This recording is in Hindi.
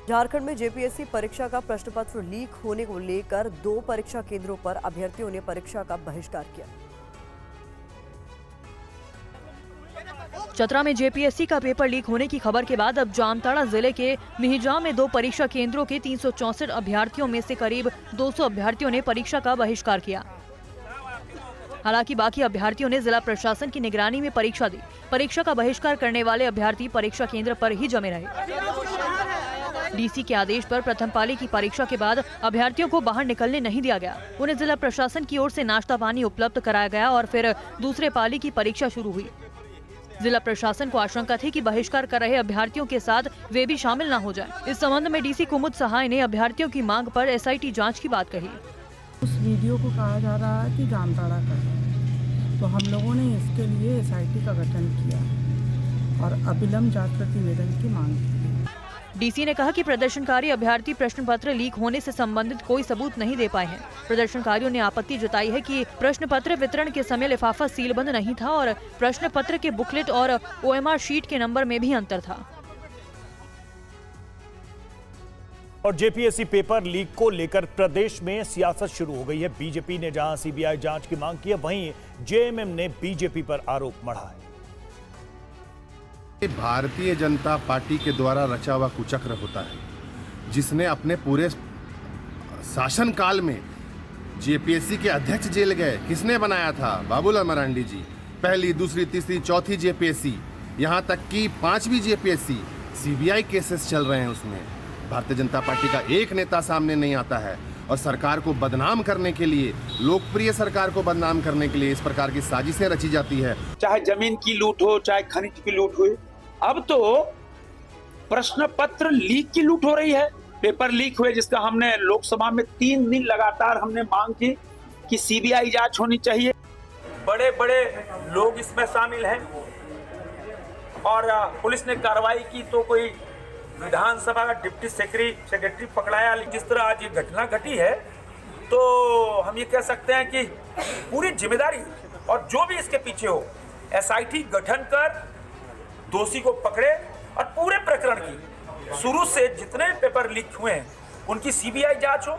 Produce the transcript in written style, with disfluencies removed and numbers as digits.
झारखंड में जेपीएससी परीक्षा का प्रश्न पत्र लीक होने को लेकर 2 परीक्षा केंद्रों पर अभ्यर्थियों ने परीक्षा का बहिष्कार किया। चतरा में जेपीएससी का पेपर लीक होने की खबर के बाद अब जामताड़ा जिले के मिहिजा में 2 परीक्षा केंद्रों के 364 अभ्यर्थियों में से करीब 200 अभ्यर्थियों ने परीक्षा का बहिष्कार किया। हालांकि बाकी अभ्यर्थियों ने जिला प्रशासन की निगरानी में परीक्षा दी। परीक्षा का बहिष्कार करने वाले अभ्यर्थी परीक्षा केंद्र पर ही जमे रहे। डीसी के आदेश पर प्रथम पाली की परीक्षा के बाद अभ्यर्थियों को बाहर निकलने नहीं दिया गया। उन्हें जिला प्रशासन की ओर से नाश्ता पानी उपलब्ध कराया गया और फिर दूसरे पाली की परीक्षा शुरू हुई। जिला प्रशासन को आशंका थी कि बहिष्कार कर रहे अभ्यर्थियों के साथ वे भी शामिल न हो जाएं। इस संबंध में डीसी कुमुद सहाय ने अभ्यर्थियों की मांग पर एसआईटी जांच की बात कही। उस वीडियो को कहा जा रहा है कि जामताड़ा का है, तो हम लोगों ने इसके लिए एसआईटी का गठन किया और अविलंब जांच प्रतिवेदन की मांग की। डीसी ने कहा कि प्रदर्शनकारी अभ्यर्थी प्रश्न पत्र लीक होने से संबंधित कोई सबूत नहीं दे पाए हैं। प्रदर्शनकारियों ने आपत्ति जताई है कि प्रश्न पत्र वितरण के समय लिफाफा सीलबंद नहीं था और प्रश्न पत्र के बुकलेट और ओएमआर शीट के नंबर में भी अंतर था। और जेपीएससी पेपर लीक को लेकर प्रदेश में सियासत शुरू हो गई है। बीजेपी ने जहां सीबीआई जांच की मांग की है, वहीं जेएमएम ने बीजेपी पर आरोप मढ़ा है। भारतीय जनता पार्टी के द्वारा रचा हुआ कुचक्र होता है, जिसने अपने पूरे शासनकाल में जेपीएससी के अध्यक्ष जेल गए। किसने बनाया था? बाबूलाल मरांडी जी। पहली, दूसरी, तीसरी, चौथी जेपीएससी, यहाँ तक कि 5वीं जेपीएससी सीबीआई केसेस चल रहे हैं। उसमें भारतीय जनता पार्टी का एक नेता सामने नहीं आता है और सरकार को बदनाम करने के लिए, लोकप्रिय सरकार को बदनाम करने के लिए इस प्रकार की साजिशें रची जाती है। चाहे जमीन की लूट हो, चाहे खनिज की लूट हो, अब तो प्रश्न पत्र लीक की लूट हो रही है। पेपर लीक हुए जिसका हमने लोकसभा में 3 दिन लगातार हमने मांग की कि सीबीआई जांच होनी चाहिए। बड़े बड़े लोग इसमें शामिल हैं और पुलिस ने कार्रवाई की तो कोई विधानसभा का डिप्टी सेक्रेटरी पकड़ाया। जिस तरह आज ये घटना घटी है तो हम ये कह सकते हैं कि पूरी जिम्मेदारी और जो भी इसके पीछे हो, एसआईटी गठन कर दोषी को पकड़े और पूरे प्रकरण की शुरू से जितने पेपर लीक हुए हैं उनकी सीबीआई जांच हो।